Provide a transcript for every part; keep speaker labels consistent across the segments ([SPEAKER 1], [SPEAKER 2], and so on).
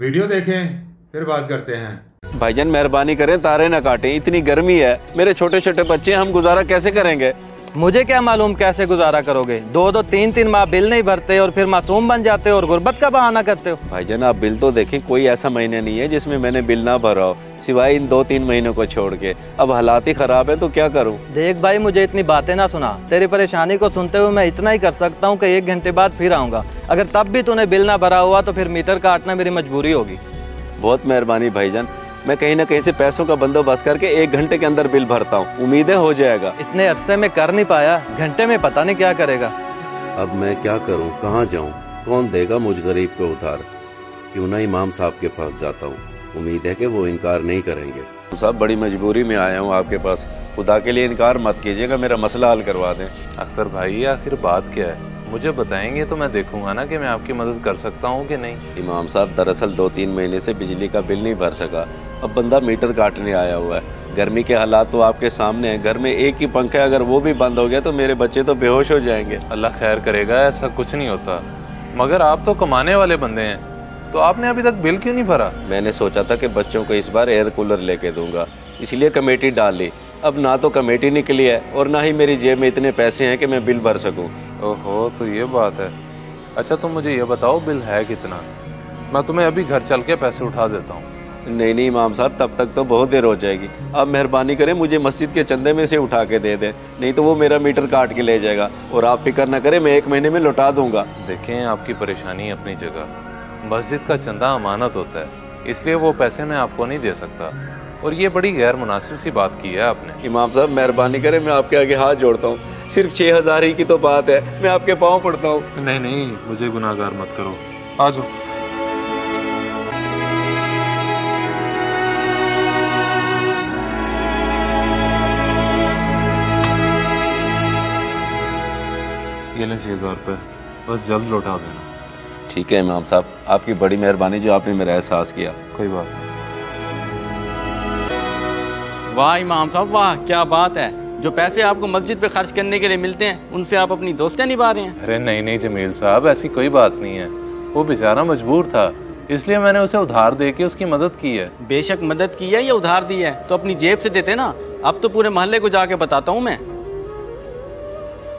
[SPEAKER 1] Video देखें फिर बात करते हैं।
[SPEAKER 2] भाईजान मेहरबानी करें, तारे ना काटें, इतनी गर्मी है, मेरे छोटे छोटे बच्चे हैं, हम गुजारा कैसे करेंगे?
[SPEAKER 3] मुझे क्या मालूम कैसे गुजारा करोगे? दो दो तीन तीन माह बिल नहीं भरते और फिर मासूम बन जाते हो और गुर्बत का बहाना करते हो।
[SPEAKER 2] भाईजान आप बिल तो देखें, कोई ऐसा महीना नहीं है जिसमें मैंने बिल ना भरा हो, सिवाय इन 2-3 महीनों को छोड़ के। अब हालात ही खराब है तो क्या करूं?
[SPEAKER 3] देख भाई, मुझे इतनी बातें ना सुना। तेरी परेशानी को सुनते हुए मैं इतना ही कर सकता हूँ कि 1 घंटे बाद फिर आऊँगा। अगर तब भी तूने बिल ना भरा हुआ तो फिर मीटर काटना मेरी मजबूरी होगी।
[SPEAKER 2] बहुत मेहरबानी भाईजान, मैं कहीं ना कहीं से पैसों का बंदोबस्त करके 1 घंटे के अंदर बिल भरता हूँ, उम्मीदें हो जाएगा।
[SPEAKER 3] इतने अरसे में कर नहीं पाया, घंटे में पता नहीं क्या करेगा।
[SPEAKER 2] अब मैं क्या करूँ, कहाँ जाऊँ, कौन देगा मुझ गरीब को उधार? क्यों ना इमाम साहब के पास जाता हूँ, उम्मीद है कि वो इनकार नहीं करेंगे। साहब बड़ी मजबूरी में आया हूँ आपके पास, खुदा के लिए इनकार मत कीजिएगा, मेरा मसला हल करवा दें।
[SPEAKER 4] अख्तर भाई आखिर बात क्या है, मुझे बताएंगे तो मैं देखूंगा ना कि मैं आपकी मदद कर सकता हूँ कि नहीं।
[SPEAKER 2] इमाम साहब दरअसल 2-3 महीने से बिजली का बिल नहीं भर सका, अब बंदा मीटर काटने आया हुआ है। गर्मी के हालात तो आपके सामने हैं, घर में एक ही पंखा है, अगर वो भी बंद हो गया तो मेरे बच्चे तो बेहोश हो जाएंगे।
[SPEAKER 4] अल्लाह खैर करेगा, ऐसा कुछ नहीं होता। मगर आप तो कमाने वाले बंदे हैं, तो आपने अभी तक बिल क्यों नहीं भरा?
[SPEAKER 2] मैंने सोचा था कि बच्चों को इस बार एयर कूलर लेके दूंगा, इसलिए कमेटी डाल ली। अब ना तो कमेटी निकली है और ना ही मेरी जेब में इतने पैसे हैं कि मैं बिल भर सकूं।
[SPEAKER 4] ओहो, तो ये बात है। अच्छा तुम मुझे ये बताओ बिल है कितना, मैं तुम्हें अभी घर चल के पैसे उठा देता हूँ।
[SPEAKER 2] नहीं नहीं इमाम साहब, तब तक तो बहुत देर हो जाएगी। आप मेहरबानी करें, मुझे मस्जिद के चंदे में से उठा के दे दें, नहीं तो वो मेरा मीटर काट के ले जाएगा। और आप फिक्र ना करें, मैं 1 महीने में लौटा दूंगा।
[SPEAKER 4] देखें आपकी परेशानी अपनी जगह, मस्जिद का चंदा अमानत होता है, इसलिए वो पैसे मैं आपको नहीं दे सकता। और ये बड़ी गैर मुनासिब सी बात की है आपने।
[SPEAKER 2] इमाम साहब मेहरबानी करें, मैं आपके आगे हाथ जोड़ता हूँ, सिर्फ 6000 ही की तो बात है, मैं आपके पाँव पड़ता हूँ।
[SPEAKER 4] नहीं नहीं, मुझे गुनाहगार मत करो, आ जाओ। ये लें 6000 रुपये, बस जल्द लौटा देना।
[SPEAKER 2] ठीक है इमाम साहब, आपकी बड़ी मेहरबानी जो आपने मेरा एहसास किया।
[SPEAKER 4] कोई बात नहीं।
[SPEAKER 5] वाह इमाम साहब वाह, क्या बात है। जो पैसे आपको मस्जिद पे खर्च करने के लिए मिलते हैं उनसे आप अपनी दोस्तियां निभा रहे हैं।
[SPEAKER 4] अरे नहीं नहीं जमील साहब, ऐसी कोई बात नहीं है। वो बेचारा मजबूर था, इसलिए मैंने उसे उधार दे के उसकी मदद की है।
[SPEAKER 5] बेशक मदद की है या उधार दी है तो अपनी जेब से देते ना। अब तो पूरे मोहल्ले को जाके बताता हूँ मैं।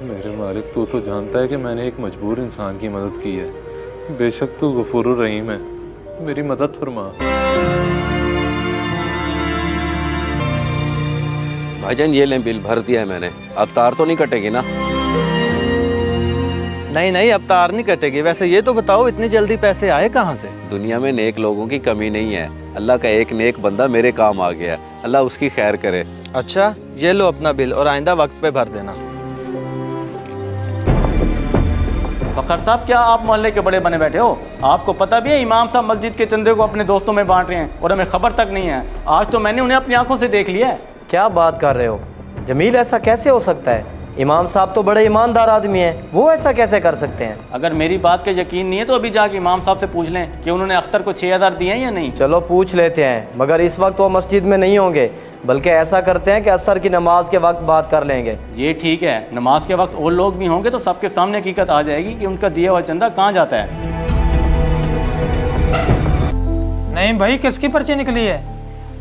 [SPEAKER 4] मेरे मालिक, तू तो जानता है कि मैंने एक मजबूर इंसान की मदद की है। बेशक तू गफूरुर रहीम है, मेरी मदद फरमा।
[SPEAKER 2] भाईजान ये लें, बिल भर दिया है मैंने, अब तार तो नहीं कटेगी ना?
[SPEAKER 3] नहीं नहीं, अब तार नहीं कटेगी। वैसे ये तो बताओ, इतनी जल्दी पैसे आए कहाँ से?
[SPEAKER 2] दुनिया में नेक लोगों की कमी नहीं है, अल्लाह का एक नेक बंदा मेरे काम आ गया, अल्लाह उसकी खैर करे।
[SPEAKER 3] अच्छा ये लो अपना बिल और आइंदा वक्त पे भर देना।
[SPEAKER 5] फखर साहब, क्या आप मोहल्ले के बड़े बने बैठे हो? आपको पता भी है इमाम साहब मस्जिद के चंदे को अपने दोस्तों में बांट रहे हैं और हमें खबर तक नहीं है। आज तो मैंने उन्हें अपनी आंखों से देख लिया है।
[SPEAKER 6] क्या बात कर रहे हो जमील, ऐसा कैसे हो सकता है? इमाम साहब तो बड़े ईमानदार आदमी हैं, वो ऐसा कैसे कर सकते हैं?
[SPEAKER 5] अगर मेरी बात का यकीन नहीं है तो अभी जाके इमाम साहब से पूछ लें कि उन्होंने अख्तर को 6000 दिए हैं या नहीं।
[SPEAKER 6] चलो पूछ लेते हैं, मगर इस वक्त वो मस्जिद में नहीं होंगे, बल्कि ऐसा करते हैं कि असर की नमाज के वक्त बात कर लेंगे।
[SPEAKER 5] ये ठीक है, नमाज के वक्त और लोग भी होंगे तो सबके सामने हकीकत आ जाएगी कि उनका दिया हुआ चंदा कहाँ जाता है।
[SPEAKER 7] नहीं भाई, किसकी पर्ची निकली है?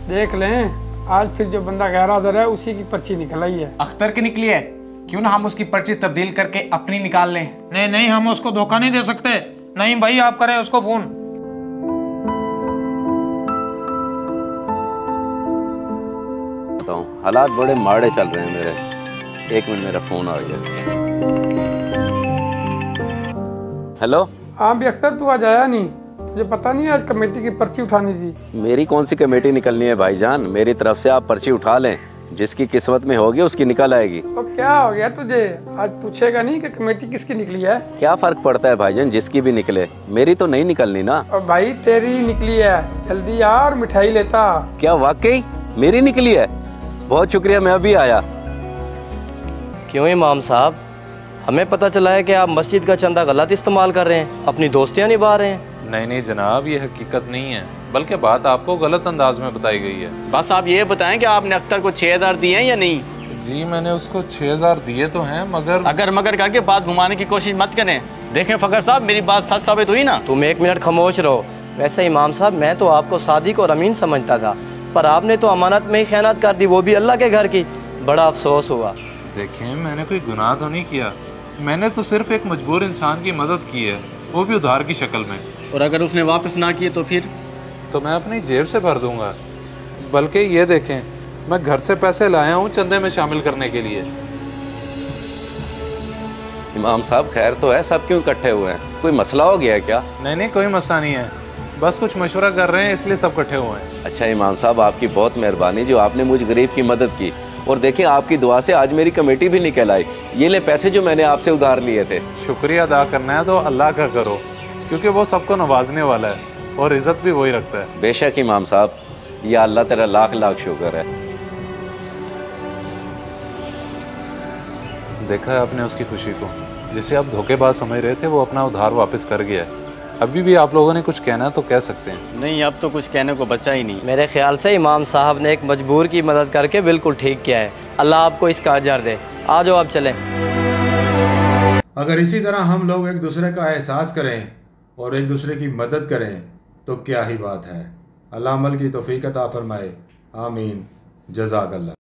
[SPEAKER 7] देख लें, आज फिर जो बंदा गैर हाजिर है उसी की पर्ची निकल आई है।
[SPEAKER 8] अख्तर की निकली है, क्यों ना हम उसकी पर्ची तब्दील करके अपनी निकाल लें।
[SPEAKER 7] नहीं नहीं, हम उसको धोखा नहीं दे सकते। नहीं भाई, आप करें उसको फोन।
[SPEAKER 2] बताऊं, हालात बड़े माड़े चल रहे हैं मेरे। 1 मिनट, मेरा फोन आ गया। हेलो।
[SPEAKER 7] हाँ भी अख्तर, तू आज आया नहीं? मुझे पता नहीं आज कमेटी की पर्ची उठानी थी।
[SPEAKER 2] मेरी कौन सी कमेटी निकलनी है भाईजान, मेरी तरफ से आप पर्ची उठा लें, जिसकी किस्मत में होगी उसकी निकल आएगी।
[SPEAKER 7] तो क्या हो गया तुझे, आज पूछेगा नहीं कि कमेटी किसकी निकली है?
[SPEAKER 2] क्या फर्क पड़ता है भाईजान, जिसकी भी निकले, मेरी तो नहीं निकलनी ना।
[SPEAKER 7] और भाई तेरी निकली है, जल्दी आ और मिठाई लेता।
[SPEAKER 2] क्या वाकई मेरी निकली है? बहुत शुक्रिया, मैं अभी आया।
[SPEAKER 6] क्यों इमाम साहब, हमें पता चला है कि आप मस्जिद का चंदा गलत इस्तेमाल कर रहे हैं, अपनी दोस्तियां निभा रहे हैं।
[SPEAKER 4] नहीं नहीं जनाब, ये हकीकत नहीं है, बल्कि बात आपको गलत अंदाज में बताई गई है।
[SPEAKER 5] बस आप ये बताएं कि आपने अख्तर को 6000 दिए हैं या नहीं?
[SPEAKER 4] जी मैंने उसको 6000 दिए तो हैं, मगर
[SPEAKER 5] अगर मगर करके बात घुमाने की कोशिश मत करें। देखें फखर साहब, मेरी बात सच साबित हुई ना।
[SPEAKER 6] तुम 1 मिनट खामोश रहो। वैसे इमाम साहब, मैं तो आपको सादिक और अमीन समझता था, पर आपने तो अमानत में ही खयानत कर दी, वो भी अल्लाह के घर की। बड़ा अफसोस हुआ।
[SPEAKER 4] देखें, मैंने कोई गुनाह तो नहीं किया, मैंने तो सिर्फ एक मजबूर इंसान की मदद की है, वो भी उधार की शक्ल में।
[SPEAKER 5] और अगर उसने वापस ना किए तो फिर?
[SPEAKER 4] तो मैं अपनी जेब से भर दूंगा। बल्कि ये देखें, मैं घर से पैसे लाया हूँ चंदे में शामिल करने के लिए।
[SPEAKER 2] इमाम साहब खैर तो है, सब क्यों इकट्ठे हुए हैं? कोई मसला हो गया है क्या?
[SPEAKER 4] नहीं, कोई मसला नहीं है, बस कुछ मशवरा कर रहे हैं इसलिए सब इकट्ठे हुए हैं।
[SPEAKER 2] अच्छा इमाम साहब, आपकी बहुत मेहरबानी जो आपने मुझ गरीब की मदद की, और देखिए आपकी दुआ से आज मेरी कमेटी भी निकल आई। ये ले पैसे जो मैंने आपसे उधार लिए थे।
[SPEAKER 4] शुक्रिया अदा करना है तो अल्लाह का करो, क्योंकि वो सबको नवाजने वाला है और इज्जत भी वही रखता है।
[SPEAKER 2] बेशक इमाम साहब, या अल्लाह तेरा लाख लाख शुक्र है।
[SPEAKER 4] देखा है आपने उसकी खुशी को, जिसे आप धोखेबाज समझ रहे थे, वो अपना उधार वापस कर गया है। अभी भी आप लोगों ने कुछ कहना तो कह सकते हैं।
[SPEAKER 5] नहीं, अब तो कुछ कहने को बचा ही नहीं।
[SPEAKER 6] मेरे ख्याल से इमाम साहब ने एक मजबूर की मदद करके बिल्कुल ठीक किया है। अल्लाह आपको इसका अजर दे। आ जाओ, आप चलें।
[SPEAKER 1] अगर इसी तरह हम लोग एक दूसरे का एहसास करें और एक दूसरे की मदद करें तो क्या ही बात है। अल्लाह अमल की तौफीक अता फरमाए। आमीन। जज़ाकल्लाह।